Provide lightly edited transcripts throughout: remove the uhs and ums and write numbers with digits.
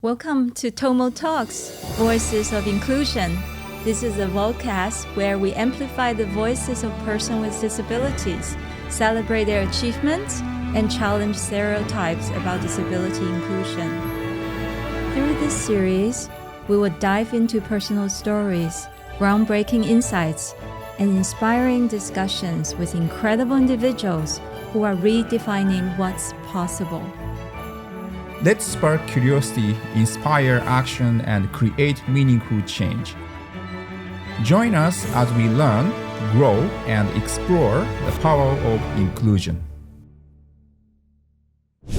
Welcome to TomoTalks, Voices of Inclusion. This is a vodcast where we amplify the voices of persons with disabilities, celebrate their achievements, and challenge stereotypes about disability inclusion. Through this series, we will dive into personal stories, groundbreaking insights, and inspiring discussions with incredible individuals who are redefining what's possible. Let's spark curiosity, inspire action, and create meaningful change. Join us as we learn, grow, and explore the power of inclusion.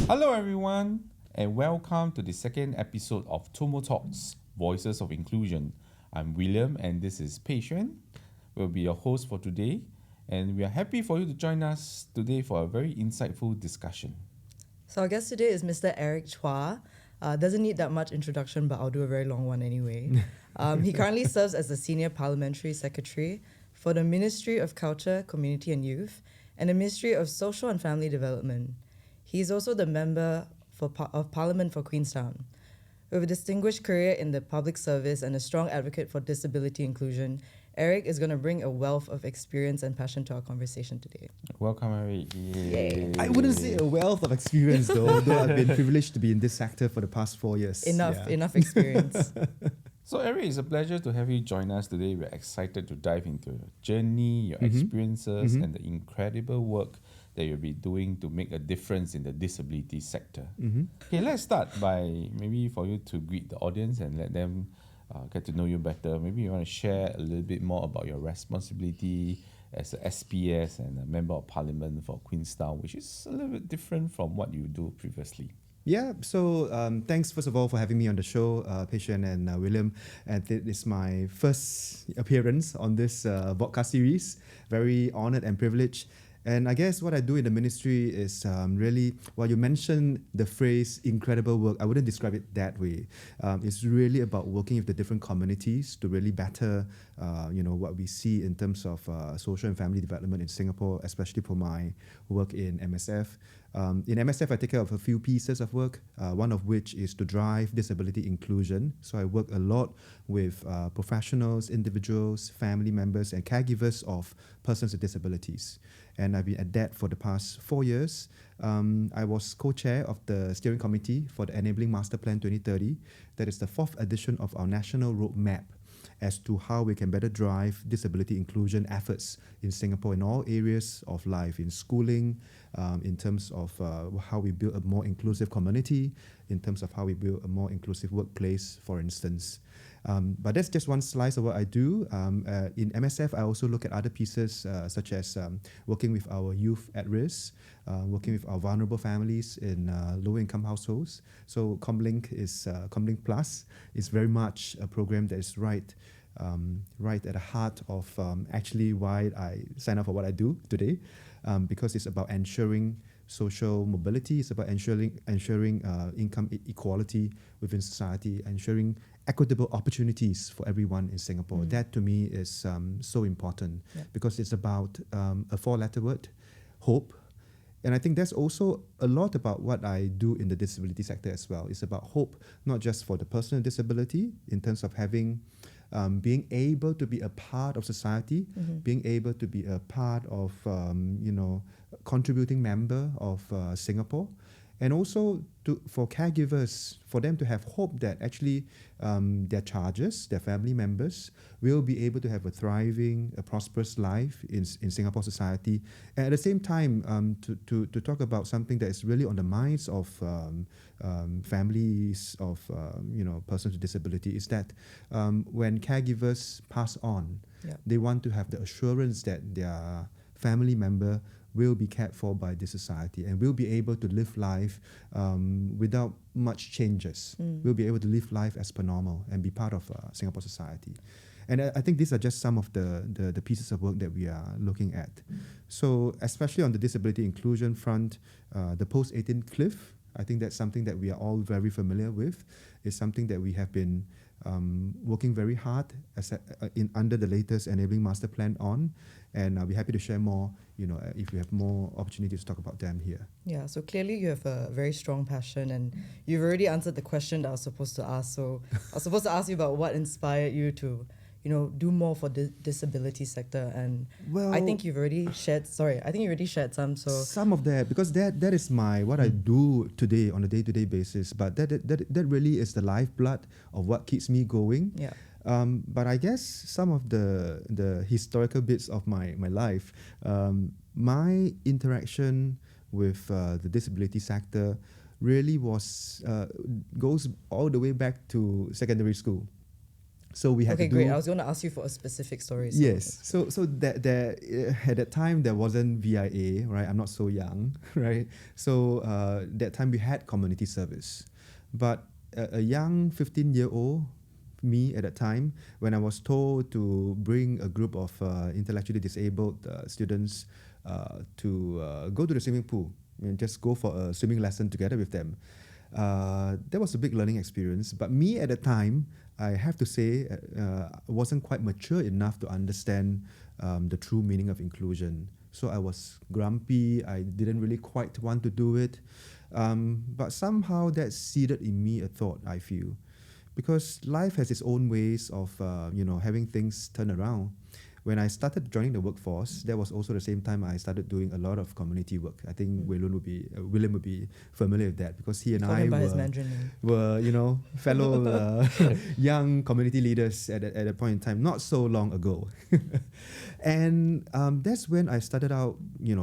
Hello, everyone, and welcome to the second episode of TomoTalks, Voices of Inclusion. I'm William, and this is Patient. We'll be your host for today, and we are happy for you to join us today for a very insightful discussion. So our guest today is Mr. Eric Chua. Doesn't need that much introduction, but I'll do a very long one anyway. He currently serves as the Senior Parliamentary Secretary for the Ministry of Culture, Community and Youth and the Ministry of Social and Family Development. He is also the Member of Parliament for Queenstown. With a distinguished career in the public service and a strong advocate for disability inclusion, Eric is going to bring a wealth of experience and passion to our conversation today. Welcome, Eric. Yay. I wouldn't say a wealth of experience though I've been privileged to be in this sector for the past 4 years. Enough experience. So, Eric, it's a pleasure to have you join us today. We're excited to dive into your journey, your experiences, and the incredible work that you'll be doing to make a difference in the disability sector. Okay, let's start by maybe for you to greet the audience and let them get to know you better. Maybe you want to share a little bit more about your responsibility as a SPS and a Member of Parliament for Queenstown, which is a little bit different from what you do previously. Yeah, so thanks first of all for having me on the show, Patient and William. And this is my first appearance on this podcast series. Very honoured and privileged. And I guess what I do in the ministry is really, while you mentioned the phrase incredible work, I wouldn't describe it that way. It's really about working with the different communities to really better, what we see in terms of social and family development in Singapore, especially for my work in MSF. In MSF, I take care of a few pieces of work, one of which is to drive disability inclusion. So I work a lot with professionals, individuals, family members, and caregivers of persons with disabilities. And I've been at that for the past 4 years. I was co-chair of the steering committee for the Enabling Masterplan 2030. That is the 4th edition of our national roadmap as to how we can better drive disability inclusion efforts in Singapore in all areas of life, in schooling, in terms of how we build a more inclusive community, in terms of how we build a more inclusive workplace, for instance. But that's just one slice of what I do. In MSF, I also look at other pieces such as working with our youth at risk, working with our vulnerable families in low-income households. So Comlink Plus is very much a program that is right at the heart of actually why I sign up for what I do today, because it's about ensuring social mobility, it's about ensuring income equality within society, ensuring equitable opportunities for everyone in Singapore. That to me is so important because it's about a 4-letter word, hope. And I think that's also a lot about what I do in the disability sector as well. It's about hope, not just for the person with disability in terms of having being able to be a part of society, being able to be a part of, contributing member of Singapore, and also for caregivers, for them to have hope that actually their charges, their family members will be able to have a thriving, a prosperous life in Singapore society. And at the same time, to talk about something that is really on the minds of families of persons with disability is that when caregivers pass on, they want to have the assurance that their family member will be cared for by this society and will be able to live life without much changes. Will be able to live life as per normal and be part of Singapore society. And I think these are just some of the pieces of work that we are looking at. So especially on the disability inclusion front, the post-18 cliff I think that's something that we are all very familiar with. It's something that we have been working very hard under the latest Enabling Masterplan on, and I'll be happy to share more, if we have more opportunities to talk about them here. Yeah, so clearly you have a very strong passion, and you've already answered the question that I was supposed to ask. So I was supposed to ask you about what inspired you to, do more for the disability sector. And I think you've already shared. I think you already shared some. So some of that, because that is what I do today on a day-to-day basis. But that really is the lifeblood of what keeps me going. Yeah. But I guess some of the historical bits of my life, my interaction with the disability sector really goes all the way back to secondary school. So we had to do. Okay, great. I was going to ask you for a specific story. Yes. So that at that time there wasn't VIA, right? I'm not so young, right? So that time we had community service, but a young 15-year-old me at that time, when I was told to bring a group of intellectually disabled students to go to the swimming pool and just go for a swimming lesson together with them. That was a big learning experience. But me at the time, I have to say, wasn't quite mature enough to understand the true meaning of inclusion. So I was grumpy. I didn't really quite want to do it. But somehow that seeded in me a thought, I feel. Because life has its own ways of, having things turn around. When I started joining the workforce, that was also the same time I started doing a lot of community work. I think William would be familiar with that, because he and I were fellow young community leaders at a point in time, not so long ago. And that's when I started out,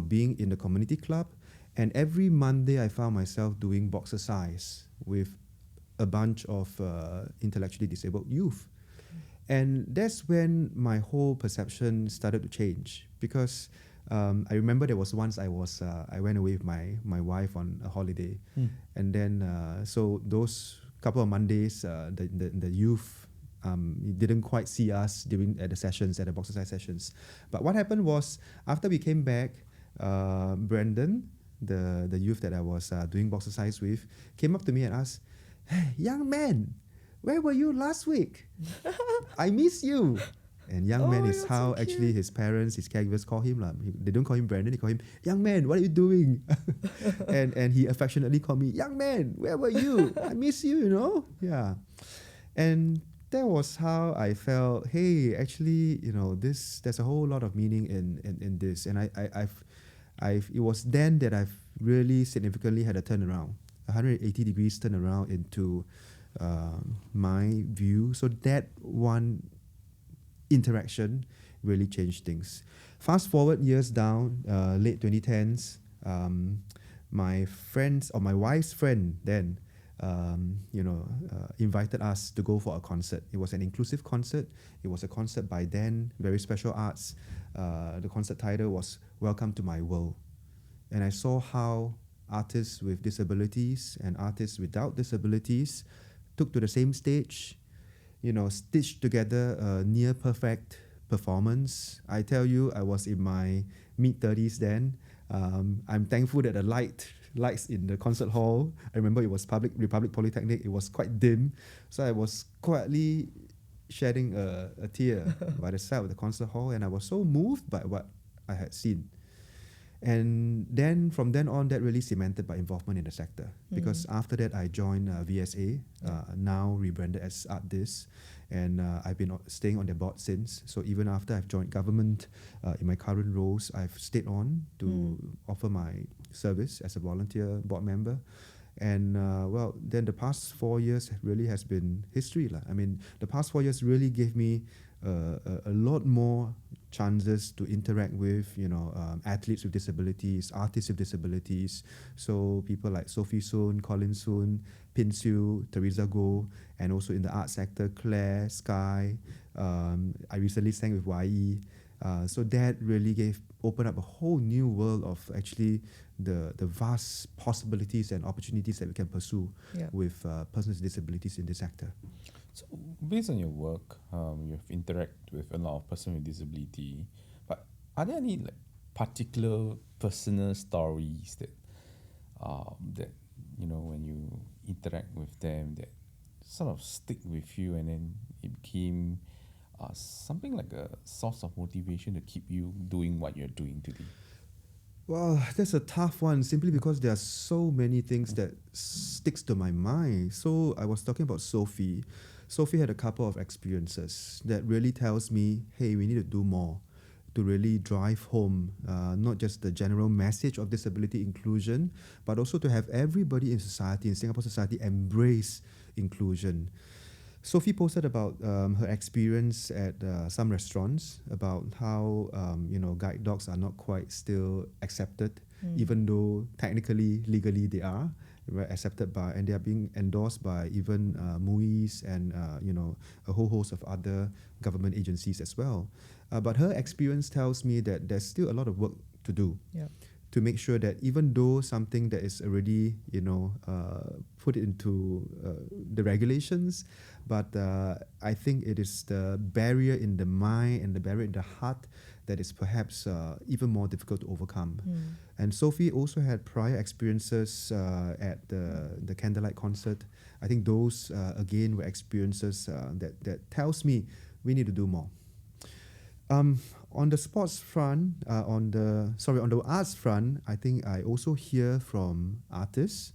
being in the community club. And every Monday I found myself doing boxercise with a bunch of intellectually disabled youth. And that's when my whole perception started to change, because I remember there was once I went away with my wife on a holiday, and then so those couple of Mondays the youth didn't quite see us at the boxercise sessions. But what happened was, after we came back, Brandon, the youth that I was doing boxercise with, came up to me and asked, "Hey, young man, where were you last week? I miss you." And young man is how so actually his parents, his caregivers call him. They don't call him Brandon, they call him, "Young man, what are you doing?" and he affectionately called me, "Young man, where were you? I miss you, Yeah. And that was how I felt, hey, actually, there's a whole lot of meaning in this. And it was then that I've really significantly had a turnaround, 180 degrees turnaround into my view. So that one interaction really changed things. Fast forward years down, late 2010s, my friends, or my wife's friend then, invited us to go for a concert. It was an inclusive concert. It was a concert by then, Very Special Arts. The concert title was Welcome to My World. And I saw how artists with disabilities and artists without disabilities took to the same stage, stitched together a near perfect performance. I tell you, I was in my mid-30s then. I'm thankful that the lights in the concert hall, I remember it was Republic Polytechnic, it was quite dim. So I was quietly shedding a tear by the side of the concert hall, and I was so moved by what I had seen. And then from then on, that really cemented my involvement in the sector, because after that I joined VSA, now rebranded as ArtDis, and I've been staying on their board since. So even after I've joined government, in my current roles, I've stayed on to offer my service as a volunteer board member. And then the past 4 years really has been history. I mean, the past 4 years really gave me a lot more chances to interact with, athletes with disabilities, artists with disabilities. So people like Sophie Soon, Colin Soon, Pin Siu, Teresa Goh, and also in the art sector, Claire, Sky. I recently sang with YE. So that really opened up a whole new world of actually the vast possibilities and opportunities that we can pursue with persons with disabilities in this sector. So based on your work, you've interacted with a lot of persons with disability, but are there any particular personal stories that when you interact with them, that sort of stick with you, and then it became something like a source of motivation to keep you doing what you're doing today? Well, that's a tough one simply because there are so many things that sticks to my mind. So I was talking about Sophie. Sophie had a couple of experiences that really tells me, hey, we need to do more to really drive home not just the general message of disability inclusion, but also to have everybody in society, in Singapore society, embrace inclusion. Sophie posted about her experience at some restaurants, about how guide dogs are not quite still accepted, even though technically, legally they are accepted by, and they are being endorsed by even MUIs and a whole host of other government agencies as well. But her experience tells me that there's still a lot of work to do. Yeah. To make sure that even though something that is already, put into the regulations, but I think it is the barrier in the mind and the barrier in the heart that is perhaps even more difficult to overcome. And Sophie also had prior experiences at the Candlelight concert. I think those, again, were experiences that tells me we need to do more. On the sports front, on the arts front, I think I also hear from artists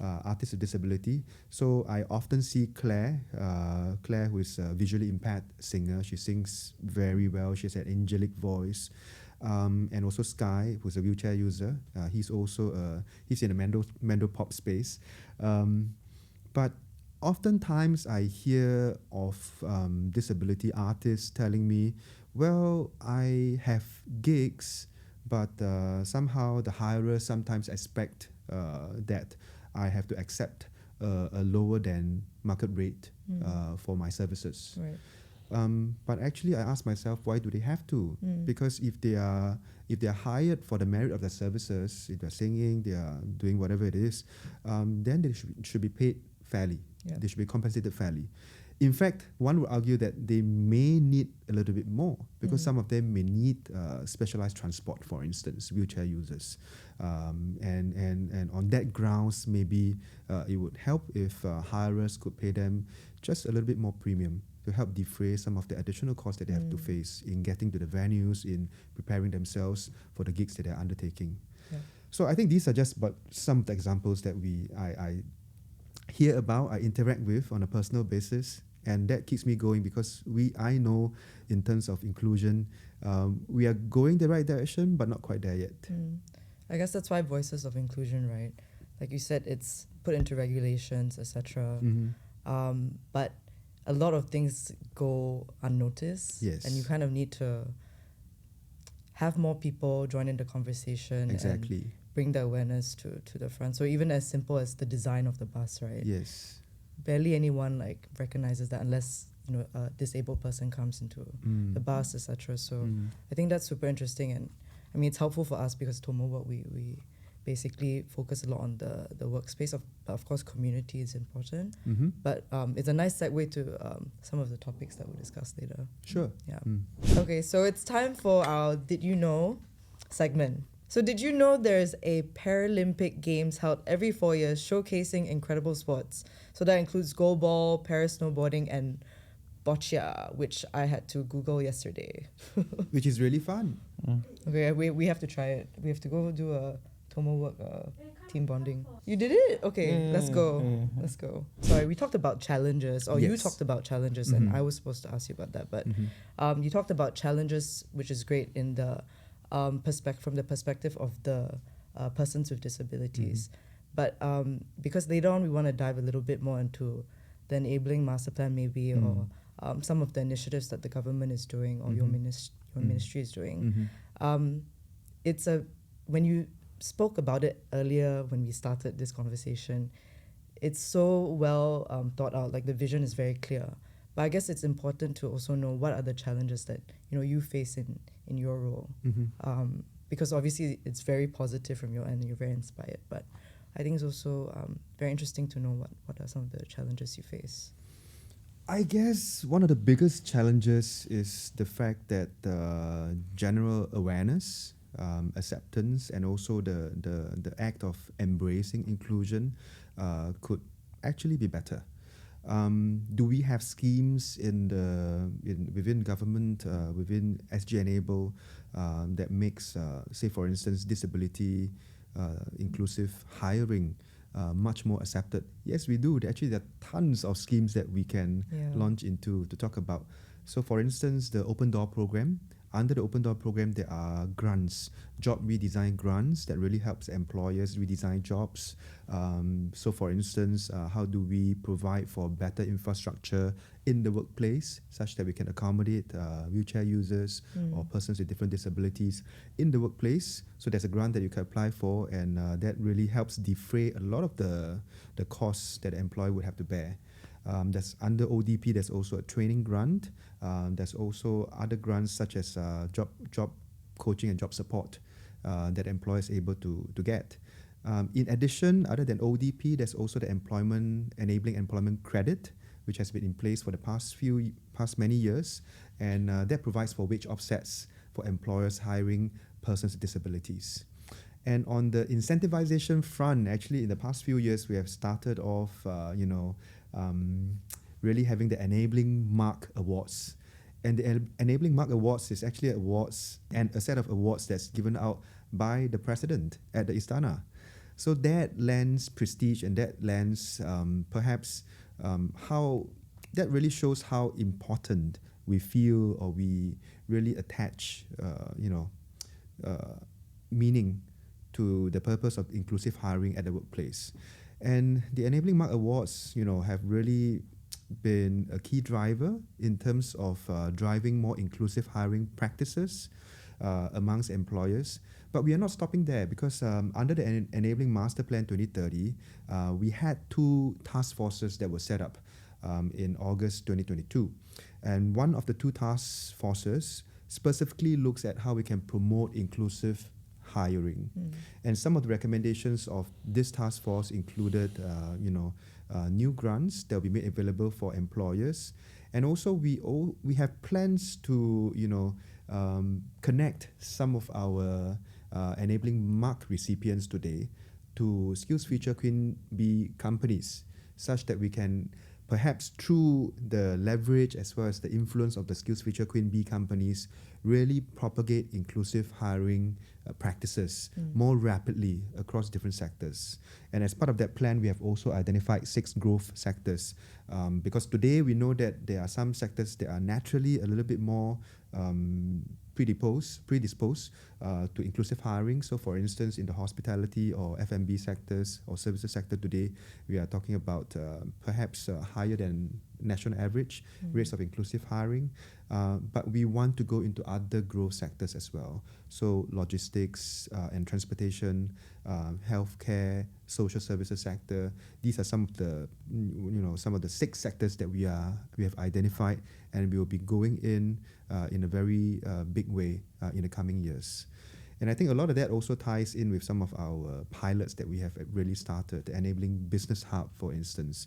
with disability. So I often see Claire, who is a visually impaired singer. She sings very well. She has an angelic voice. And also Sky, who's a wheelchair user. He's in the Mando pop space. But oftentimes I hear of disability artists telling me, well, I have gigs, but somehow the hirers sometimes expect that I have to accept a lower than market rate for my services. Right. But actually, I ask myself, why do they have to? Because if they are hired for the merit of their services, if they're singing, they are doing whatever it is, then they should be paid fairly. Yeah. They should be compensated fairly. In fact, one would argue that they may need a little bit more because some of them may need specialized transport, for instance, wheelchair users. And on that grounds, maybe it would help if hirers could pay them just a little bit more premium to help defray some of the additional costs that they have to face in getting to the venues, in preparing themselves for the gigs that they're undertaking. Yeah. So I think these are just but some of the examples that I hear about, I interact with on a personal basis, and that keeps me going because I know in terms of inclusion, we are going the right direction, but not quite there yet. I guess that's why voices of inclusion, right? Like you said, it's put into regulations, etc. But a lot of things go unnoticed. Yes. And you kind of need to have more people join in the conversation. Exactly. And bring the awareness to the front. So even as simple as the design of the bus, right? Yes. Barely anyone recognizes that unless a disabled person comes into the bus, etc. So I think that's super interesting, and I mean it's helpful for us because TomoWork we basically focus a lot on the workspace. Of course, community is important, but it's a nice segue to some of the topics that we'll discuss later. Sure. Yeah. Okay, so it's time for our Did You Know segment. So did you know there's a Paralympic Games held every 4 years showcasing incredible sports? So that includes goalball, para-snowboarding, and boccia, which I had to Google yesterday. Which is really fun. Okay, we have to try it. We have to go do a TomoWork team bonding. You did it? Okay, let's go. Let's go. Sorry, we talked about challenges, or you Yes. talked about challenges, and I was supposed to ask you about that. But you talked about challenges, which is great in the from the perspective of the persons with disabilities. But because later on we want to dive a little bit more into the Enabling Masterplan maybe, or some of the initiatives that the government is doing, or your ministry is doing. When you spoke about it earlier when we started this conversation, it's so well thought out, like the vision is very clear. But I guess it's important to also know what are the challenges that you face in your role, because obviously it's very positive from your end and you're very inspired. But I think it's also very interesting to know what are some of the challenges you face. I guess one of the biggest challenges is the fact that the general awareness, acceptance, and also the act of embracing inclusion could actually be better. Do we have schemes within government, within SG Enable, that makes, say for instance, disability inclusive hiring much more accepted? Yes, we do. Actually, there are tons of schemes that we can launch into to talk about. So, for instance, the Open Door program. Under the Open Door program, there are grants, job redesign grants that really helps employers redesign jobs. So, for instance, how do we provide for better infrastructure in the workplace such that we can accommodate wheelchair users or persons with different disabilities in the workplace? So there's a grant that you can apply for, and that really helps defray a lot of the costs that the employer would have to bear. That's under ODP. There's also a training grant. There's also other grants such as job coaching and job support that employers are able to get. In addition, other than ODP, there's also the Enabling Employment Credit, which has been in place for the past many years, and that provides for wage offsets for employers hiring persons with disabilities. And on the incentivization front, actually, in the past few years, we have started off, really having the Enabling Mark Awards. And the Enabling Mark Awards is actually awards and a set of awards that's given out by the president at the Istana. So that lends prestige, and that lends that really shows how important we feel, or we really attach, meaning to the purpose of inclusive hiring at the workplace. And the Enabling Mark Awards, have really been a key driver in terms of driving more inclusive hiring practices amongst employers. But we are not stopping there, because under the Enabling Masterplan 2030, we had 2 task forces that were set up in August 2022. And one of the 2 task forces specifically looks at how we can promote inclusive hiring. And some of the recommendations of this task force included, new grants that will be made available for employers. And also we have plans to, connect some of our Enabling Mark recipients today to Skills Future Queen Bee companies, such that we can perhaps through the leverage as well as the influence of the Skills Future Queen Bee companies really propagate inclusive hiring practices more rapidly across different sectors. And as part of that plan, we have also identified 6 growth sectors, because today we know that there are some sectors that are naturally a little bit more predisposed to inclusive hiring. So for instance, in the hospitality or F&B sectors or services sector today, we are talking about perhaps higher than national average rates of inclusive hiring. But we want to go into other growth sectors as well. So logistics and transportation, healthcare, social services sector. These are some of the 6 sectors that we have identified, and we will be going in a very big way in the coming years. And I think a lot of that also ties in with some of our pilots that we have really started. The Enabling Business Hub, for instance,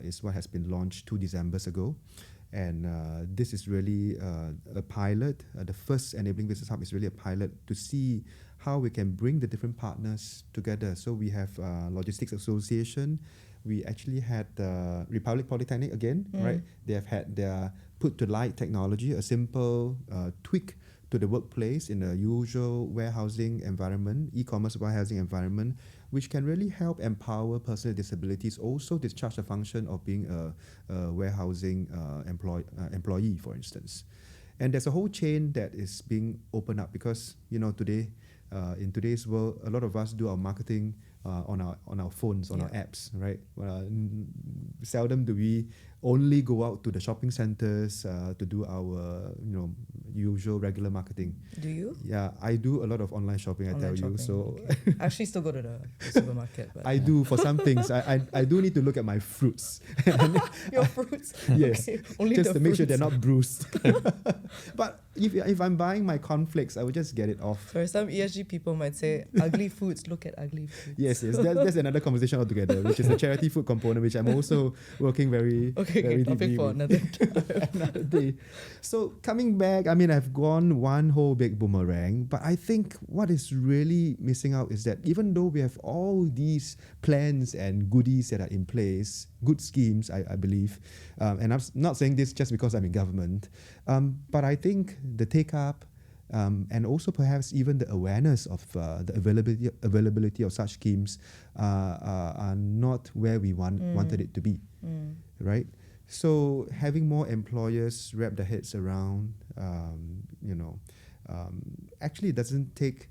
is what has been launched 2 Decembers ago. And this is really a pilot. The first Enabling Business Hub is really a pilot to see how we can bring the different partners together. So we have Logistics Association. We actually had Republic Polytechnic again, right? They have had their put to light technology, a simple tweak to the workplace in a usual warehousing environment, e-commerce warehousing environment, which can really help empower persons with disabilities also discharge the function of being a warehousing employee, for instance. And there's a whole chain that is being opened up, because today, in today's world, a lot of us do our marketing on our phones, on our apps, right? Seldom do we only go out to the shopping centers to do our usual regular marketing. Do you? Yeah, I do a lot of online shopping. I tell you. So okay. I actually still go to the supermarket. But I do for some things. I do need to look at my fruits. Your fruits? Yes, Okay. Only just the to make sure fruits. they're not bruised. But if I'm buying my cornflakes, I would just get it off. For some ESG people might say, ugly foods, look at ugly foods. Yes, that's another conversation altogether, which is the charity food component, which I'm also working very Okay, topic for another time. another day. So coming back, I mean, I've gone one whole big boomerang, but I think what is really missing out is that even though we have all these plans and goodies that are in place, good schemes, I believe, and I'm not saying this just because I'm in government, but I think the take-up and also perhaps even the awareness of the availability of such schemes are not where we wanted it to be, right? So having more employers wrap their heads around, actually it doesn't take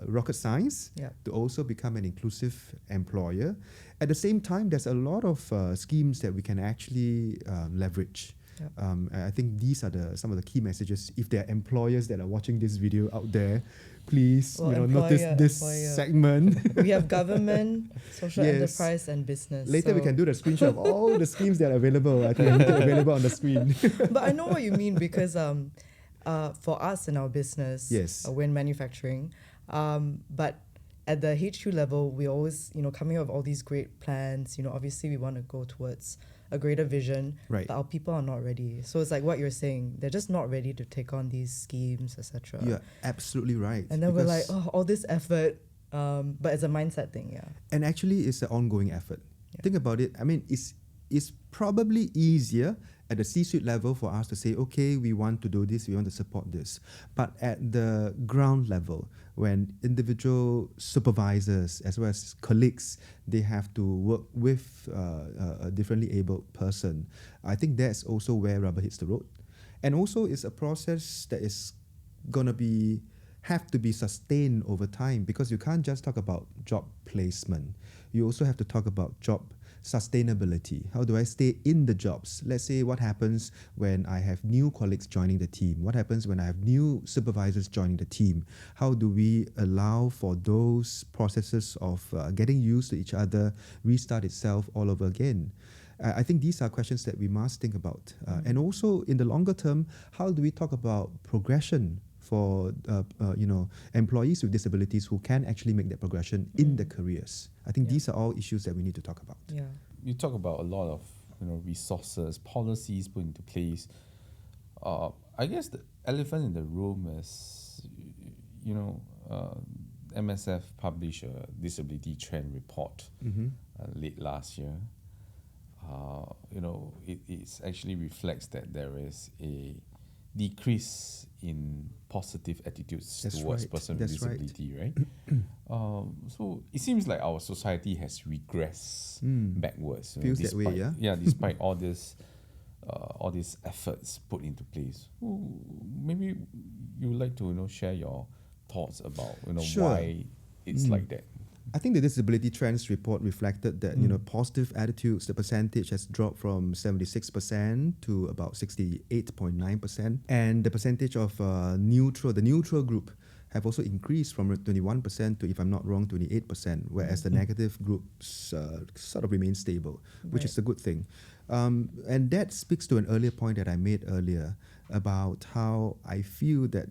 rocket science to also become an inclusive employer. At the same time, there's a lot of schemes that we can actually leverage. I think these are some of the key messages. If there are employers that are watching this video out there, please notice this segment. We have government, social enterprise, and business. Later we can do the screenshot of all the schemes that are available. I think available on the screen. But I know what you mean because for us in our business, we're in manufacturing, but at the HQ level, we always, coming up with all these great plans. Obviously we want to go towards a greater vision, but our people are not ready. So it's like what you're saying, they're just not ready to take on these schemes, etc. You're absolutely right. And then we're like, all this effort, but it's a mindset thing, And actually, it's an ongoing effort. Think about it. I mean, it's probably easier at the C-suite level for us to say, okay, we want to do this, we want to support this. But at the ground level, when individual supervisors as well as colleagues, they have to work with a differently abled person, I think that's also where rubber hits the road. And also it's a process that is going to have to be sustained over time, because you can't just talk about job placement. You also have to talk about job sustainability. How do I stay in the jobs? Let's say what happens when I have new colleagues joining the team? What happens when I have new supervisors joining the team? How do we allow for those processes of getting used to each other, restart itself all over again? I think these are questions that we must think about. And also in the longer term, how do we talk about progression for employees with disabilities who can actually make that progression in their careers? I think these are all issues that we need to talk about. You talk about a lot of resources, policies put into place. I guess the elephant in the room is, MSF published a disability trend report late last year. It actually reflects that there is a decrease in positive attitudes towards person with disability, right? So it seems like our society has regressed backwards. Feels that way, despite all these efforts put into place. Maybe you would like to share your thoughts about why it's like that. I think the Disability Trends report reflected that positive attitudes, the percentage has dropped from 76% to about 68.9%, and the percentage of the neutral group have also increased from 21% to, if I'm not wrong, 28%, whereas the negative groups sort of remain stable, which is a good thing. And that speaks to an earlier point that I made earlier about how I feel that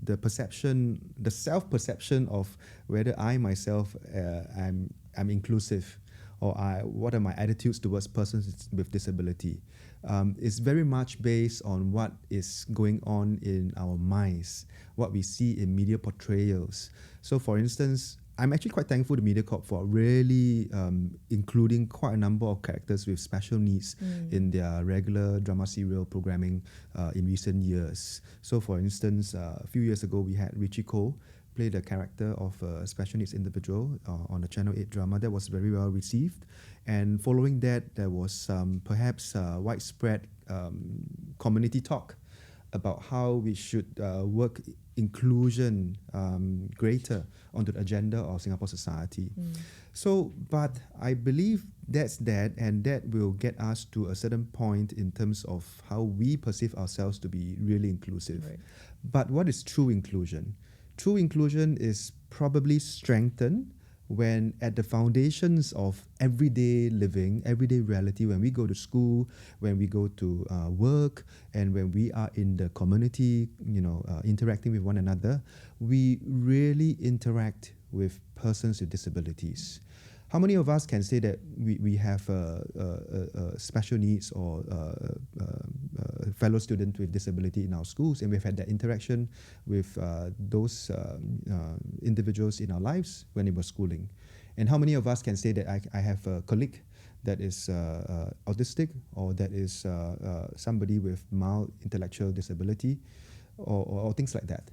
the self-perception of whether I myself I'm inclusive, or what are my attitudes towards persons with disability, is very much based on what is going on in our minds, what we see in media portrayals. So, for instance, I'm actually quite thankful to MediaCorp for really including quite a number of characters with special needs in their regular drama serial programming in recent years. So, for instance, a few years ago, we had Richie Cole play the character of a special needs individual on the Channel 8 drama. That was very well received. And following that, there was perhaps widespread community talk about how we should work inclusion greater onto the agenda of Singapore society. So, but I believe that's that, and that will get us to a certain point in terms of how we perceive ourselves to be really inclusive. Right. But what is true inclusion? True inclusion is probably strengthened when at the foundations of everyday living, everyday reality, when we go to school, when we go to work, and when we are in the community, interacting with one another, we really interact with persons with disabilities. How many of us can say that we have special needs or fellow student with disability in our schools, and we've had that interaction with those individuals in our lives when they were schooling? And how many of us can say that I have a colleague that is autistic, or that is somebody with mild intellectual disability, or things like that?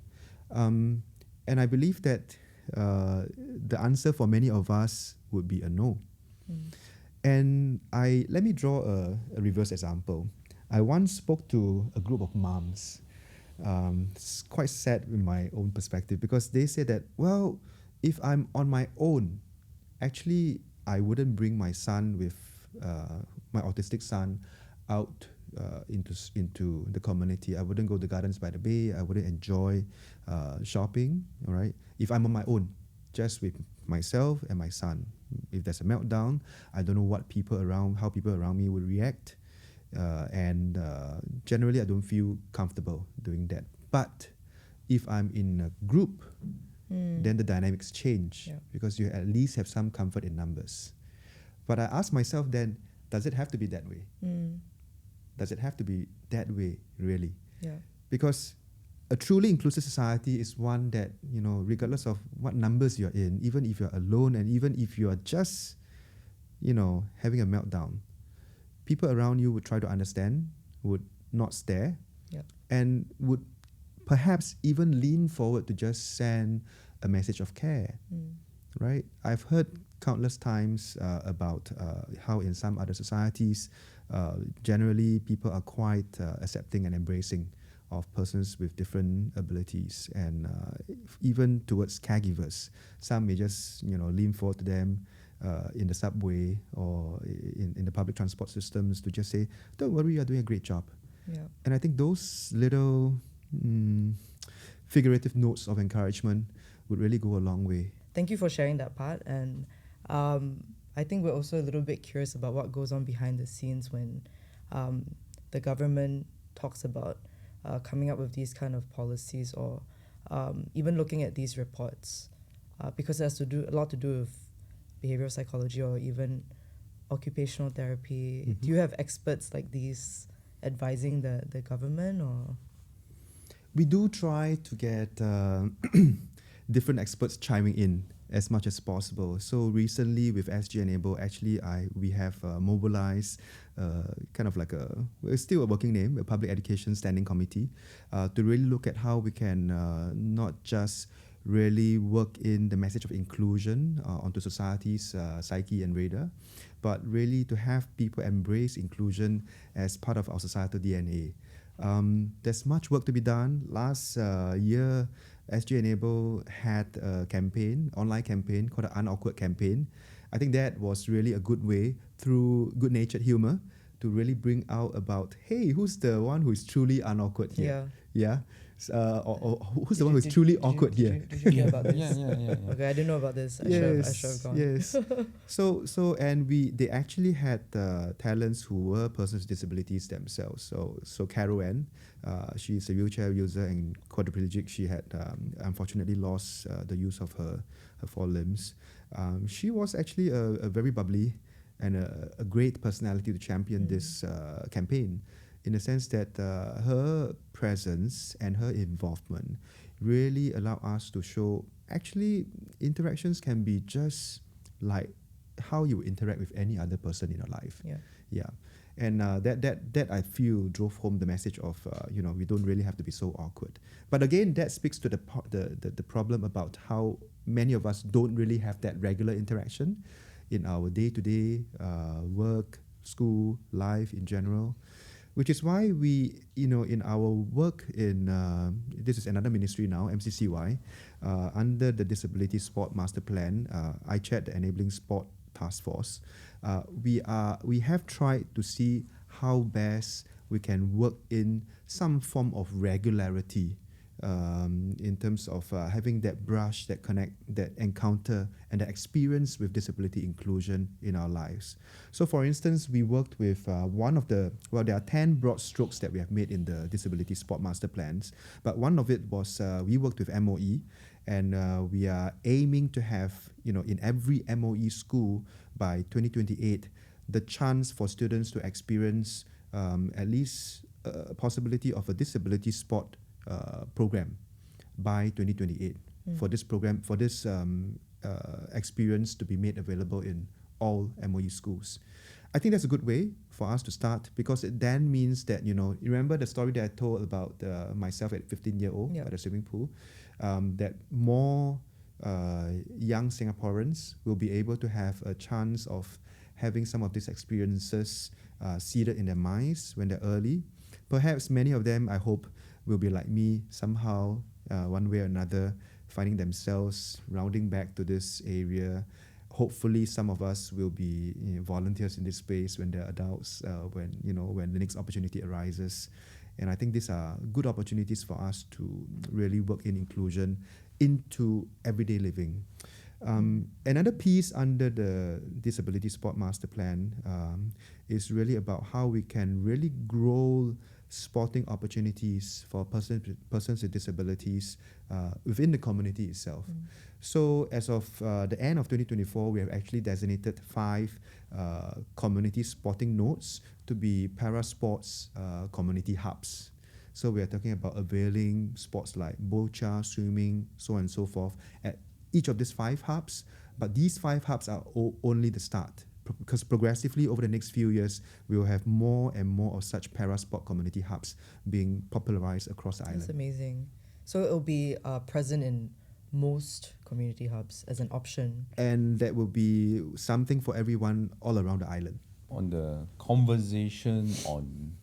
And I believe that the answer for many of us would be a no. And let me draw a reverse example. I once spoke to a group of moms. It's quite sad in my own perspective, because they said that, well, if I'm on my own, actually I wouldn't bring my son with my autistic son out into the community. I wouldn't go to Gardens by the Bay. I wouldn't enjoy shopping. All right, if I'm on my own, just with myself and my son. If there's a meltdown, I don't know how people around me will react, and generally I don't feel comfortable doing that. But if I'm in a group, then the dynamics change, because you at least have some comfort in numbers. But I ask myself then, does it have to be that way? Does it have to be that way, really? Yeah. Because a truly inclusive society is one that, regardless of what numbers you're in, even if you're alone, and even if you're just, having a meltdown, people around you would try to understand, would not stare, and would perhaps even lean forward to just send a message of care, right? I've heard countless times about how in some other societies, generally people are quite accepting and embracing of persons with different abilities, and even towards caregivers. Some may just lean forward to them in the subway or in the public transport systems to just say, don't worry, you're doing a great job. And I think those little figurative notes of encouragement would really go a long way. Thank you for sharing that part. And I think we're also a little bit curious about what goes on behind the scenes when the government talks about coming up with these kind of policies, or even looking at these reports, because it has a lot to do with behavioral psychology or even occupational therapy. Do you have experts like these advising the government, or? We do try to get different experts chiming in as much as possible. So recently with SG Enable, actually we have mobilized kind of like it's still a working name, a public education standing committee, to really look at how we can not just really work in the message of inclusion onto society's psyche and radar, but really to have people embrace inclusion as part of our societal DNA. There's much work to be done. Last year, SG Enable had a online campaign called the Unawkward campaign. I think that was really a good way, through good-natured humor, to really bring out about, hey, who's the one who is truly unawkward here? Or who's the one who's truly awkward here? Did you hear about this? Yeah. Okay, I didn't know about this. I should have gone. Yes. And they actually had talents who were persons with disabilities themselves. So Carol Ann, she's a wheelchair user and quadriplegic. She had unfortunately lost the use of her four limbs. She was actually a very bubbly and a great personality to champion this campaign, in the sense that her presence and her involvement really allow us to show actually interactions can be just like how you interact with any other person in your life. And that I feel drove home the message of we don't really have to be so awkward. But again, that speaks to the problem about how many of us don't really have that regular interaction in our day-to-day work, school, life in general. Which is why we, in our work in, this is another ministry now, MCCY, under the Disability Sport Master Plan, I chaired the Enabling Sport Task Force. We have tried to see how best we can work in some form of regularity in terms of having that brush, that connect, that encounter, and the experience with disability inclusion in our lives. So, for instance, we worked with there are 10 broad strokes that we have made in the Disability Sport Master Plans, but one of it was we worked with MOE, and we are aiming to have, in every MOE school by 2028, the chance for students to experience at least a possibility of a disability sport program by 2028 for this program, for this experience to be made available in all MOE schools. I think that's a good way for us to start, because it then means that, you remember the story that I told about myself at 15-year-old at the swimming pool, that more young Singaporeans will be able to have a chance of having some of these experiences seeded in their minds when they're early. Perhaps many of them, I hope, will be like me somehow, one way or another, finding themselves rounding back to this area. Hopefully, some of us will be volunteers in this space when they're adults, when the next opportunity arises. And I think these are good opportunities for us to really work in inclusion into everyday living. Another piece under the Disability Sport Master Plan is really about how we can really grow sporting opportunities for persons with disabilities within the community itself. So as of the end of 2024, we have actually designated 5 community sporting nodes to be para-sports community hubs. So we are talking about availing sports like boccia, swimming, so on and so forth at each of these 5 hubs. But these 5 hubs are only the start, because progressively over the next few years, we will have more and more of such para-sport community hubs being popularized across the island. That's amazing. So it will be present in most community hubs as an option. And that will be something for everyone all around the island. On the conversation on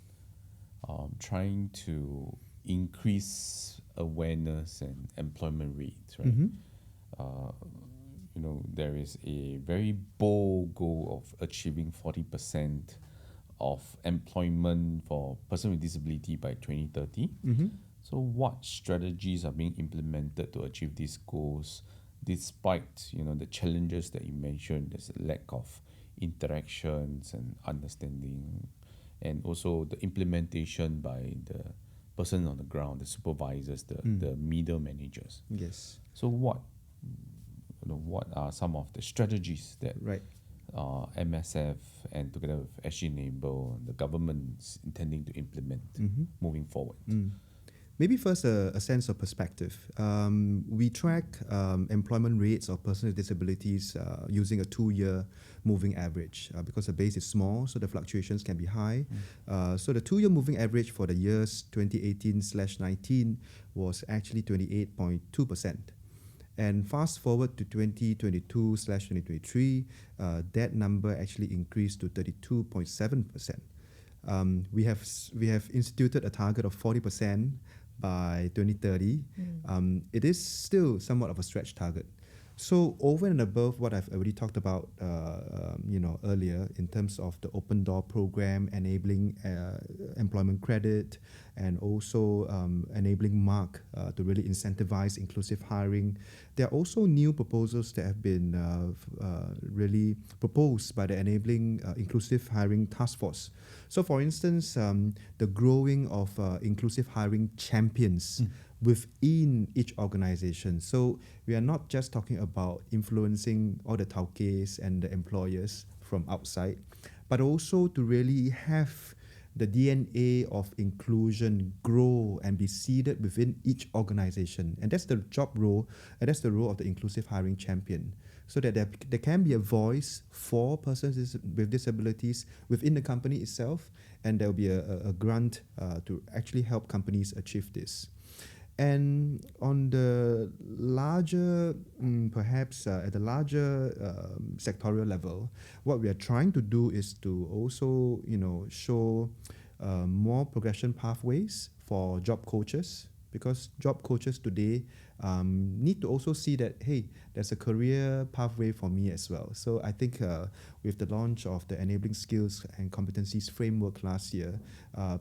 trying to increase awareness and employment rates, right? There is a very bold goal of achieving 40% of employment for persons with disability by 2030. So what strategies are being implemented to achieve these goals, despite the challenges that you mentioned? There's a lack of interactions and understanding, and also the implementation by the person on the ground, the supervisors, the middle managers. Yes. So what are some of the strategies that MSF and together with SG Enable, the government's intending to implement moving forward? Maybe first a sense of perspective. We track employment rates of persons with disabilities using a 2-year moving average because the base is small, so the fluctuations can be high. So the 2-year moving average for the years 2018/19 was actually 28.2%. And fast forward to 2022/2023, that number actually increased to 32.7%. We have instituted a target of 40% by 2030. It is still somewhat of a stretch target. So over and above what I've already talked about, earlier in terms of the open door program, enabling employment credit, and also enabling MARC to really incentivize inclusive hiring, there are also new proposals that have been really proposed by the Enabling Inclusive Hiring Task Force. So, for instance, the growing of inclusive hiring champions within each organization. So we are not just talking about influencing all the tauques and the employers from outside, but also to really have the DNA of inclusion grow and be seeded within each organization. And that's the job role, and that's the role of the inclusive hiring champion. So that there can be a voice for persons with disabilities within the company itself, and there will be a grant to actually help companies achieve this. And on the larger, perhaps at the larger sectorial level, what we are trying to do is to also, show more progression pathways for job coaches because job coaches today need to also see that, hey, there's a career pathway for me as well. So I think with the launch of the Enabling Skills and Competencies framework last year,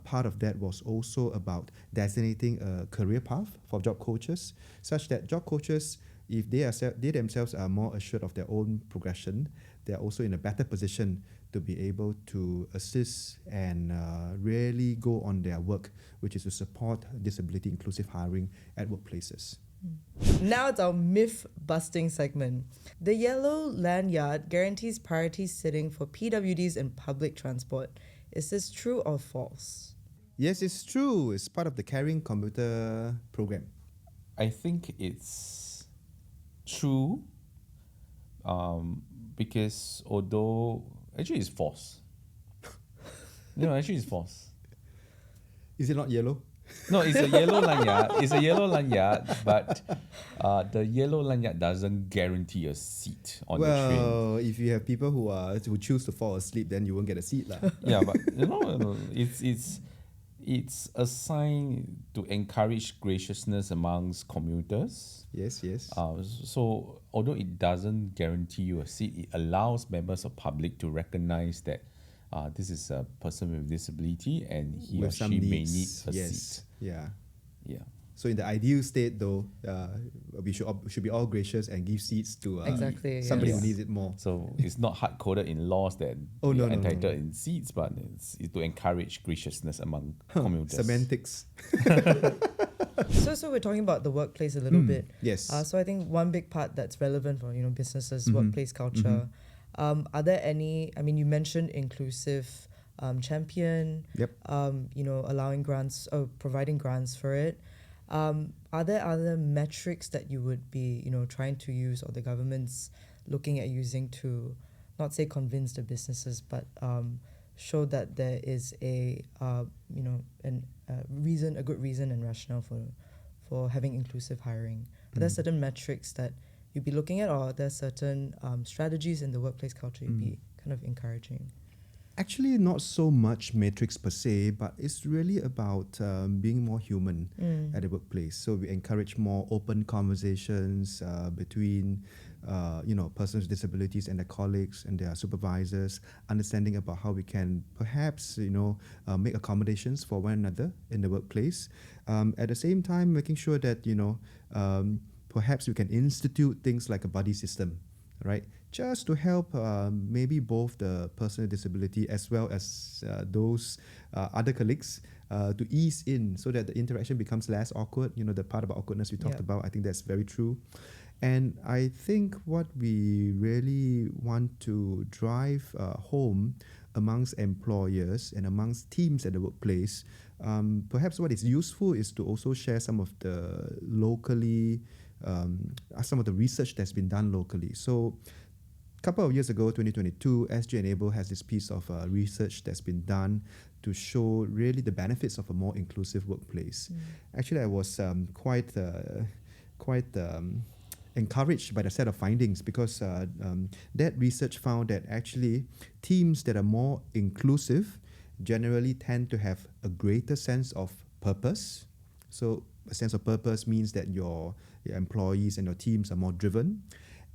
part of that was also about designating a career path for job coaches, such that job coaches, if they themselves are more assured of their own progression, they are also in a better position to be able to assist and really go on their work, which is to support disability inclusive hiring at workplaces. Now it's our myth-busting segment. The yellow lanyard guarantees priority sitting for PWDs in public transport. Is this true or false? Yes, it's true. It's part of the Caring Commuter program. I think it's true, because although actually it's false. No, actually it's false. Is it not yellow? No, it's a yellow lanyard. It's a yellow lanyard, but the yellow lanyard doesn't guarantee a seat on the train. Well, if you have people who choose to fall asleep, then you won't get a seat lah. Yeah, but it's a sign to encourage graciousness amongst commuters. Yes. So although it doesn't guarantee you a seat, it allows members of public to recognize that this is a person with disability and he With or some she needs. may need a Yes. seat. Yeah. Yeah. So in the ideal state, though, we should be all gracious and give seats to Exactly, somebody yes. who needs it more. So it's not hard coded in laws that Oh, they no, are no, entitled no. in seats, but it's to encourage graciousness among commuters. Semantics. So we're talking about the workplace a little bit. Yes. So I think one big part that's relevant for businesses, workplace culture. Are there any? I mean, you mentioned inclusive champion. Yep. Allowing grants, providing grants for it. Are there other metrics that you would be trying to use, or the government's looking at using to, not say convince the businesses, but show that there is a good reason and rationale for having inclusive hiring? Are there certain metrics that you'd be looking at, or are there certain strategies in the workplace culture you'd be kind of encouraging? Actually, not so much metrics per se, but it's really about being more human at the workplace. So we encourage more open conversations between persons with disabilities and their colleagues and their supervisors, understanding about how we can perhaps make accommodations for one another in the workplace. At the same time, making sure that perhaps we can institute things like a buddy system, right? Just to help maybe both the person with disability as well as those other colleagues to ease in, so that the interaction becomes less awkward. The part about awkwardness we talked about, I think that's very true. And I think what we really want to drive home amongst employers and amongst teams at the workplace, perhaps what is useful is to also share some of the some of the research that's been done locally. So a couple of years ago, 2022, SG Enable has this piece of research that's been done to show really the benefits of a more inclusive workplace. Actually, I was quite encouraged by the set of findings, because that research found that actually teams that are more inclusive generally tend to have a greater sense of purpose. So a sense of purpose means that your employees and your teams are more driven,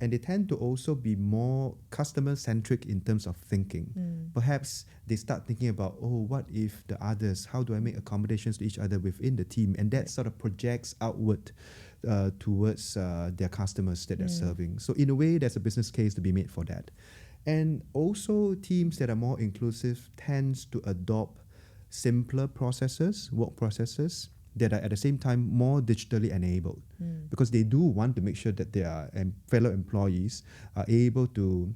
and they tend to also be more customer-centric in terms of thinking. Perhaps they start thinking about, what if the others, how do I make accommodations to each other within the team? And that sort of projects outward towards their customers that they're serving. So in a way, there's a business case to be made for that. And also, teams that are more inclusive tends to adopt simpler processes, work processes, that are at the same time more digitally enabled, because they do want to make sure that their fellow employees are able to,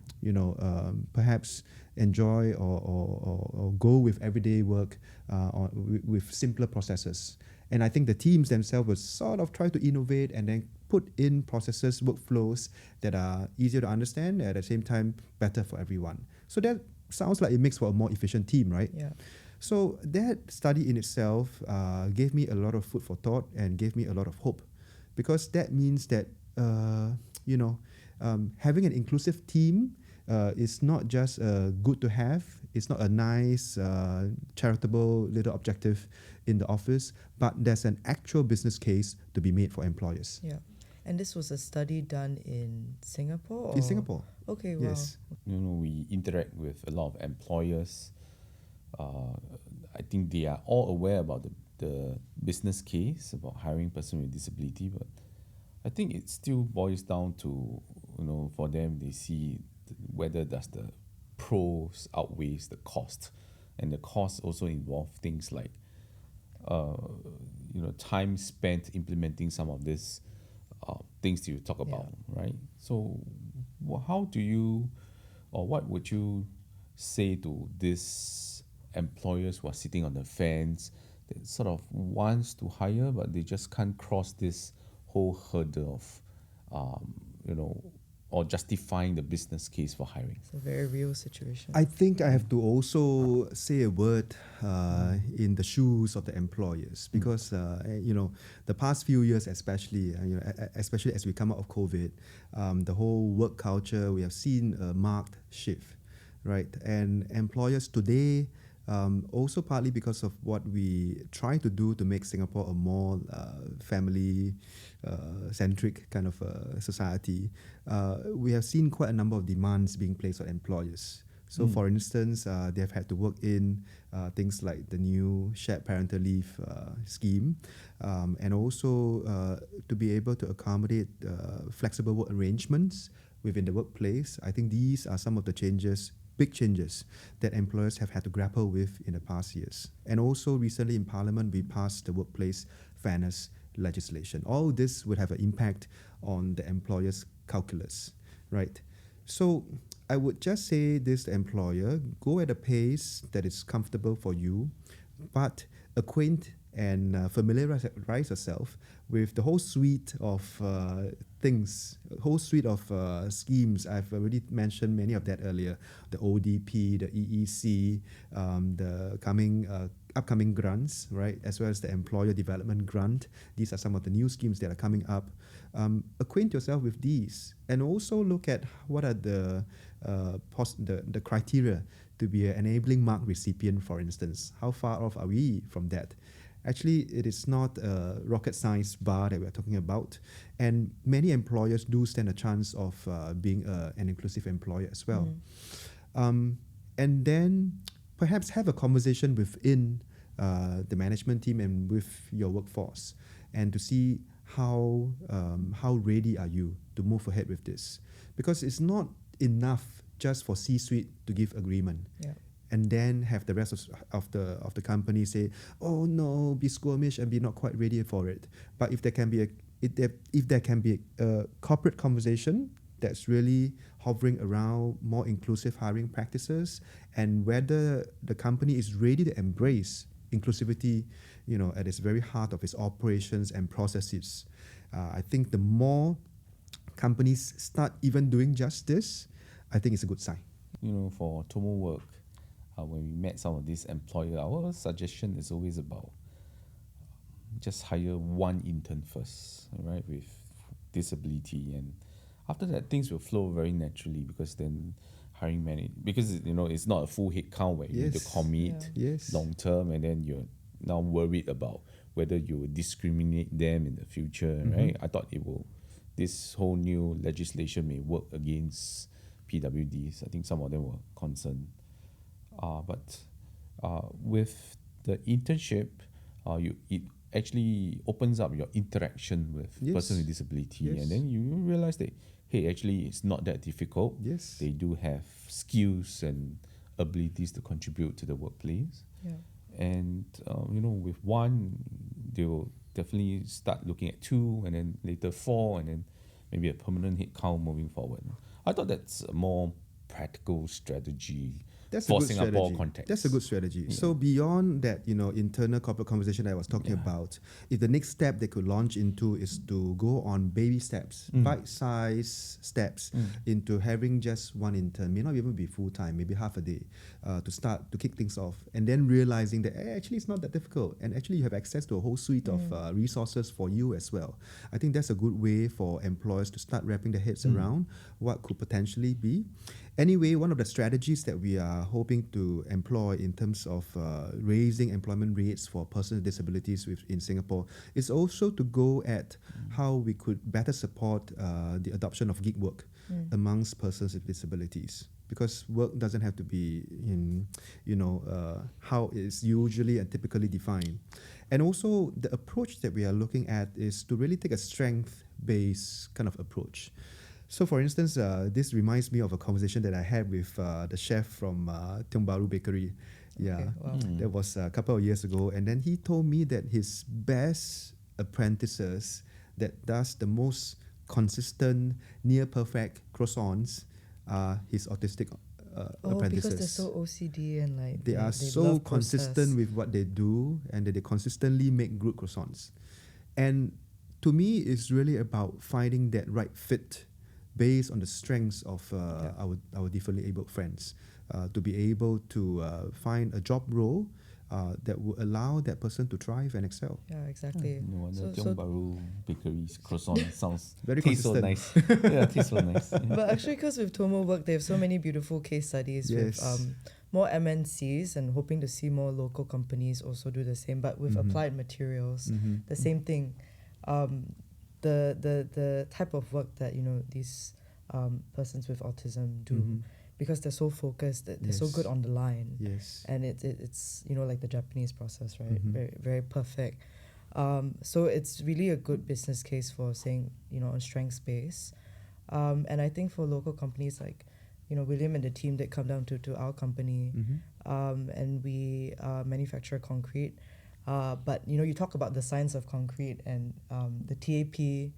perhaps enjoy or go with everyday work with simpler processes. And I think the teams themselves will sort of try to innovate and then put in processes, workflows that are easier to understand, at the same time better for everyone. So that sounds like it makes for a more efficient team, right? Yeah. So that study in itself gave me a lot of food for thought and gave me a lot of hope, because that means that having an inclusive team It's not just good to have. It's not a nice charitable little objective in the office, but there's an actual business case to be made for employers. Yeah. And this was a study done in Singapore? In Singapore. Okay, wow. Yes. We interact with a lot of employers. I think they are all aware about the business case about hiring a person with disability, but I think it still boils down to, for them, they see whether does the pros outweighs the cost, and the cost also involve things like time spent implementing some of these things you talk about, right? So how do you, or what would you say to these employers who are sitting on the fence that sort of wants to hire but they just can't cross this whole hurdle of or justifying the business case for hiring? It's a very real situation. I think I have to also say a word in the shoes of the employers, because the past few years, especially as we come out of COVID, the whole work culture, we have seen a marked shift, right? And employers today, also partly because of what we try to do to make Singapore a more family-centric kind of society, we have seen quite a number of demands being placed on employers. So, for instance, they have had to work in things like the new shared parental leave scheme, and also to be able to accommodate flexible work arrangements within the workplace. I think these are some of the big changes that employers have had to grapple with in the past years. And also recently in Parliament, we passed the workplace fairness legislation. All this would have an impact on the employer's calculus, right? So I would just say this to employer: go at a pace that is comfortable for you, but acquaint and familiarize yourself with the whole suite of schemes. I've already mentioned many of that earlier: the ODP, the EEC, the upcoming grants, right, as well as the employer development grant. These are some of the new schemes that are coming up. Acquaint yourself with these, and also look at what are the criteria to be an enabling mark recipient, for instance. How far off are we from that? Actually, it is not a rocket science bar that we're talking about. And many employers do stand a chance of being an inclusive employer as well. And then perhaps have a conversation within the management team and with your workforce, and to see how ready are you to move ahead with this. Because it's not enough just for C-suite to give agreement. Yeah. And then have the rest of the company say, "Oh no, be squirmish and be not quite ready for it." But if there can be a corporate conversation that's really hovering around more inclusive hiring practices, and whether the company is ready to embrace inclusivity, at its very heart of its operations and processes, I think the more companies start even doing just this, I think it's a good sign. For TomoWork, when we met some of these employers, our suggestion is always about just hire one intern first, right, with disability, and after that things will flow very naturally, because then hiring because it's not a full head count where you need to commit long term, and then you're now worried about whether you will discriminate them in the future, right? I thought this whole new legislation may work against PWDs. I think some of them were concerned. But with the internship, it actually opens up your interaction with person with disability, and then you realize that, hey, actually it's not that difficult. Yes. They do have skills and abilities to contribute to the workplace. Yeah. And with one, they will definitely start looking at 2, and then later 4, and then maybe a permanent headcount moving forward. I thought that's a more practical strategy for Singapore context. That's a good strategy. Yeah. So beyond that, internal corporate conversation I was talking about, if the next step they could launch into is to go on baby steps, bite-sized steps, into having just one intern, may not even be full-time, maybe half a day, to kick things off, and then realizing that actually it's not that difficult, and actually you have access to a whole suite of resources for you as well. I think that's a good way for employers to start wrapping their heads around what could potentially be. Anyway, one of the strategies that we are hoping to employ in terms of raising employment rates for persons with disabilities in Singapore is also to go at how we could better support the adoption of gig work amongst persons with disabilities. Because work doesn't have to be in, how it's usually and typically defined. And also the approach that we are looking at is to really take a strength-based kind of approach. So for instance, this reminds me of a conversation that I had with the chef from Tiong Bahru Bakery. Yeah, Okay, wow. that was a couple of years ago. And then he told me that his best apprentices that does the most consistent, near-perfect croissants are his autistic apprentices. Because they're so OCD and like They are so love consistent process. with what they do, and that they consistently make good croissants. And to me, it's really about finding that right fit based on the strengths of our differently abled friends to be able to find a job role that will allow that person to thrive and excel. Yeah, exactly. No wonder So- Tiong Bahru Bakery's croissant sounds Very tastes so nice. consistent. Yeah, tastes so nice. Yeah. But actually, because with TomoWork, they have so many beautiful case studies with Yes. more MNCs and hoping to see more local companies also do the same. But with applied materials, the same thing. The type of work that these persons with autism do, because they're so focused, they're so Yes. good on the line, Yes. and it's like the Japanese process, right? Very very perfect. So it's really a good business case for saying on strengths base, and I think for local companies like William and the team that come down to our company, and we manufacture concrete. But you talk about the science of concrete and the TAP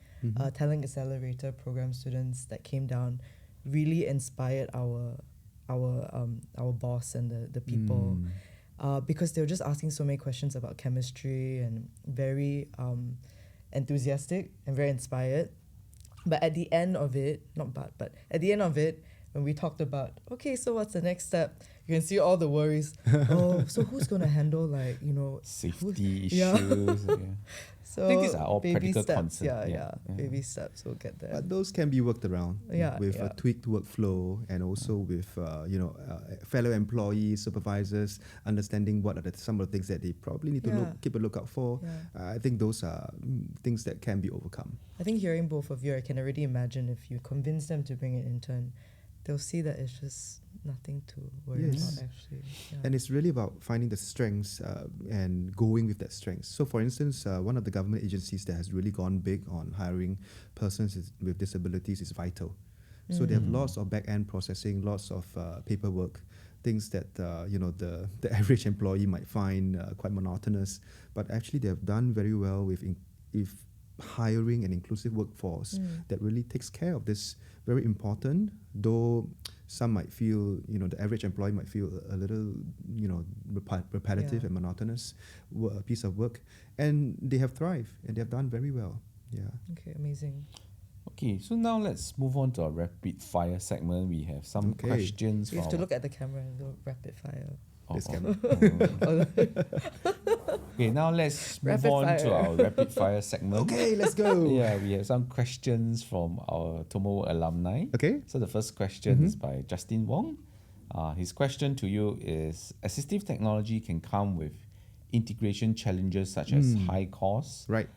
Talent Accelerator program students that came down really inspired our boss and the people because they were just asking so many questions about chemistry and very enthusiastic and very inspired. But at the end of it, but at the end of it, when we talked about, okay, so what's the next step? You can see all the worries. Oh, so who's going to handle Safety Yeah. issues. Yeah. So I think these are all baby practical steps. concerns. Yeah, Yeah. baby steps. We'll get there. But those can be worked around with Yeah. a tweaked workflow, and also with fellow employees, supervisors, understanding what are some of the things that they probably need to keep a lookout for. Yeah. I think those are things that can be overcome. I think hearing both of you, I can already imagine if you convince them to bring an intern, they'll see that it's just nothing to worry Yes. about actually. Yeah. And it's really about finding the strengths and going with that strengths. So, for instance, one of the government agencies that has really gone big on hiring persons with disabilities is Vital. So they have lots of back-end processing, lots of paperwork, things that the average employee might find quite monotonous. But actually, they have done very well with hiring an inclusive workforce that really takes care of this very important, though some might feel, the average employee might feel a little, repetitive and monotonous piece of work. And they have thrived and they have done very well. Yeah. Okay, amazing. Okay, so now let's move on to our rapid fire segment. We have some Okay. questions You have from to look at the camera and go rapid fire. This can Okay, now let's move Rapid on to fire. our rapid fire segment. Okay, let's go. Yeah, we have some questions from our TomoWork alumni. Okay. So the first question is by Justin Wong. His question to you is: assistive technology can come with integration challenges such as high costs, Right.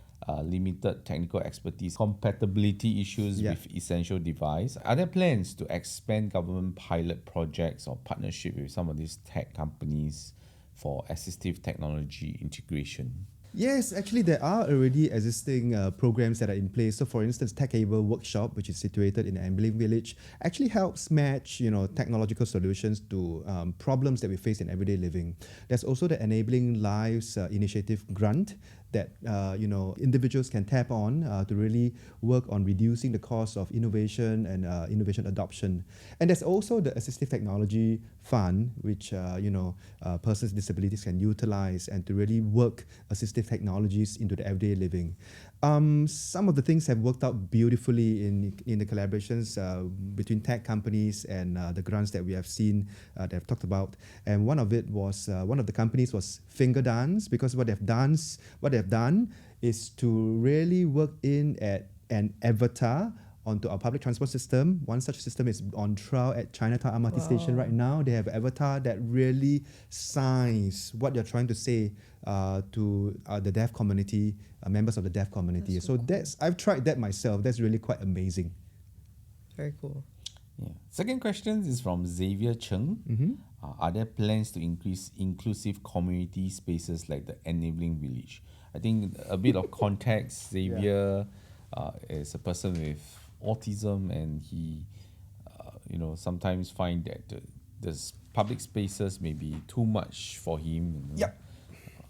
limited technical expertise, compatibility issues Yeah. with essential device. Are there plans to expand government pilot projects or partnership with some of these tech companies for assistive technology integration? Yes, actually, there are already existing programs that are in place. So, for instance, Tech-Able Workshop, which is situated in Enabling Village, actually helps match, technological solutions to problems that we face in everyday living. There's also the Enabling Lives Initiative grant that individuals can tap on to really work on reducing the cost of innovation and innovation adoption. And there's also the Assistive Technology Fund, which persons with disabilities can utilize and to really work assistive technologies into the everyday living. Some of the things have worked out beautifully in the collaborations between tech companies and the grants that we have seen that I've talked about. And one of the companies was Finger Dance, because what they've done is to really work in at an avatar onto our public transport system. One such system is on trial at Chinatown MRT station right now. They have an avatar that really signs what you're trying to say to the deaf community, members of the deaf community. That's so cool. I've tried that myself. That's really quite amazing. Very cool. Yeah. Second question is from Xavier Cheng. Are there plans to increase inclusive community spaces like the Enabling Village? I think a bit of context. Xavier is a person with autism, and he, sometimes find that the public spaces may be too much for him.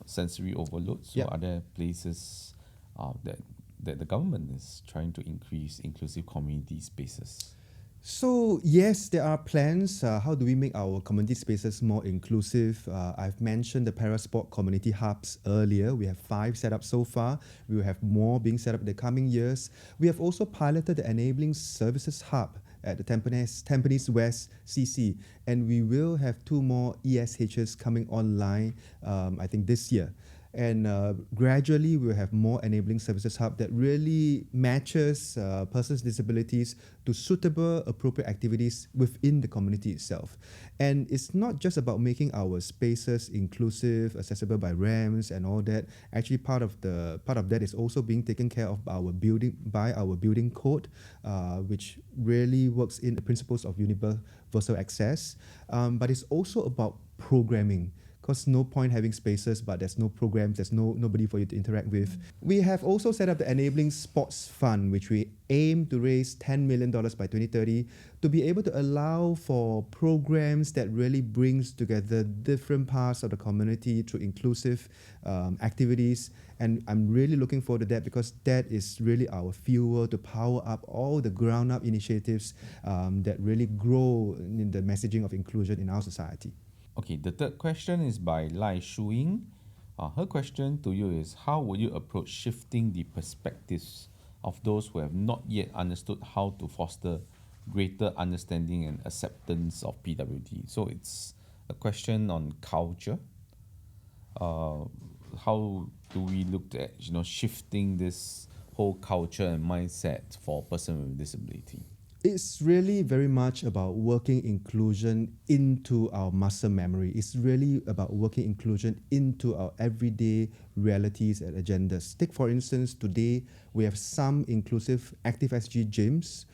Sensory overload. So are there places that the government is trying to increase inclusive community spaces? So yes, there are plans. How do we make our community spaces more inclusive? I've mentioned the Parasport community hubs earlier. We have 5 set up so far. We will have more being set up in the coming years. We have also piloted the Enabling Services Hub at the Tampines West CC, and we will have 2 more ESHs coming online, I think this year. And gradually we'll have more Enabling Services Hub that really matches persons with disabilities to suitable, appropriate activities within the community itself. And it's not just about making our spaces inclusive, accessible by ramps and all that. Actually, part of that is also being taken care of by our building code, which really works in the principles of universal access. But it's also about programming. Because no point having spaces, but there's no programs, there's nobody for you to interact with. We have also set up the Enabling Sports Fund, which we aim to raise $10 million by 2030 to be able to allow for programs that really brings together different parts of the community through inclusive activities. And I'm really looking forward to that, because that is really our fuel to power up all the ground-up initiatives that really grow in the messaging of inclusion in our society. Okay, the third question is by Lai Shuing. Her question to you is, how would you approach shifting the perspectives of those who have not yet understood how to foster greater understanding and acceptance of PWD? So it's a question on culture. How do we look at shifting this whole culture and mindset for a person with disability? It's really very much about working inclusion into our muscle memory. It's really about working inclusion into our everyday realities and agendas. Take, for instance, today we have some inclusive Active SG gyms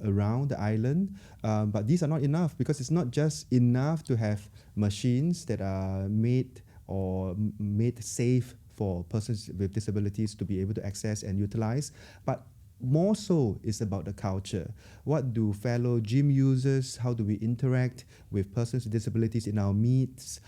around the island, but these are not enough, because it's not just enough to have machines that are made safe for persons with disabilities to be able to access and utilize, but more so is about the culture. What do fellow gym users, how do we interact with persons with disabilities in our meets?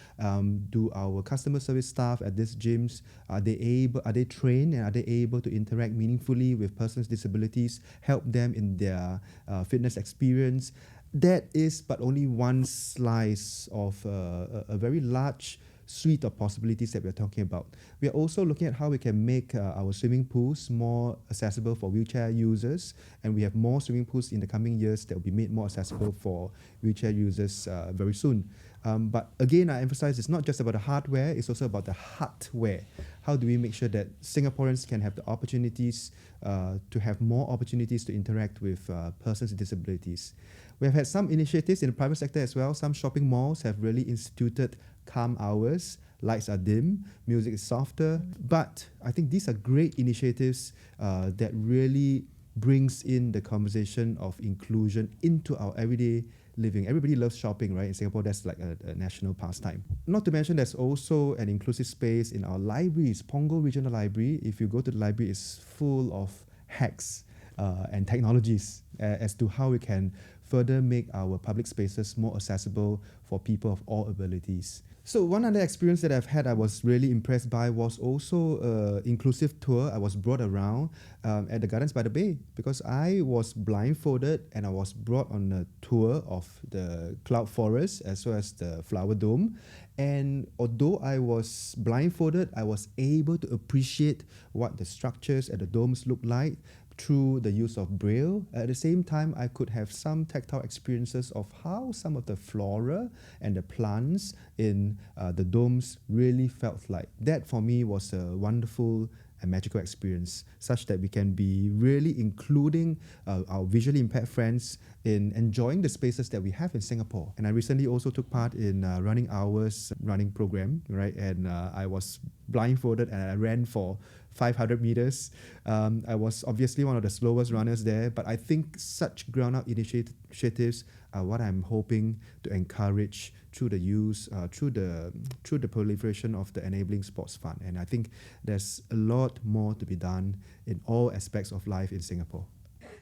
Do our customer service staff at these gyms, are they trained, and are they able to interact meaningfully with persons with disabilities, help them in their fitness experience? That is but only one slice of a very large suite of possibilities that we're talking about. We are also looking at how we can make our swimming pools more accessible for wheelchair users, and we have more swimming pools in the coming years that will be made more accessible for wheelchair users very soon. But again, I emphasize it's not just about the hardware, it's also about the hardware. How do we make sure that Singaporeans can have the opportunities to have more opportunities to interact with persons with disabilities? We have had some initiatives in the private sector as well. Some shopping malls have really instituted calm hours, lights are dim, music is softer. But I think these are great initiatives that really brings in the conversation of inclusion into our everyday living. Everybody loves shopping, right? In Singapore, that's like a national pastime. Not to mention, there's also an inclusive space in our libraries. Punggol Regional Library, if you go to the library, is full of hacks and technologies as to how we can further make our public spaces more accessible for people of all abilities. So one other experience that I've had I was really impressed by was also an inclusive tour. I was brought around at the Gardens by the Bay, because I was blindfolded and I was brought on a tour of the Cloud Forest as well as the Flower Dome. And although I was blindfolded, I was able to appreciate what the structures at the domes look like through the use of Braille. At the same time, I could have some tactile experiences of how some of the flora and the plants in the domes really felt like. That for me was a wonderful and magical experience, such that we can be really including our visually impaired friends in enjoying the spaces that we have in Singapore. And I recently also took part in Running Hours running program, right? And I was blindfolded and I ran for 500 meters. I was obviously one of the slowest runners there, but I think such ground-up initiatives are what I'm hoping to encourage through the use, through the proliferation of the Enabling Sports Fund. And I think there's a lot more to be done in all aspects of life in Singapore.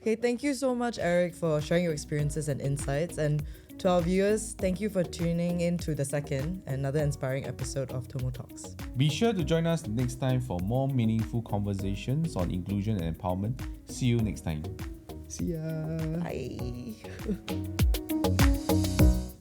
Okay, thank you so much, Eric, for sharing your experiences and insights. And to our viewers, thank you for tuning in to the second, another inspiring episode of TomoTalks. Be sure to join us next time for more meaningful conversations on inclusion and empowerment. See you next time. See ya. Bye.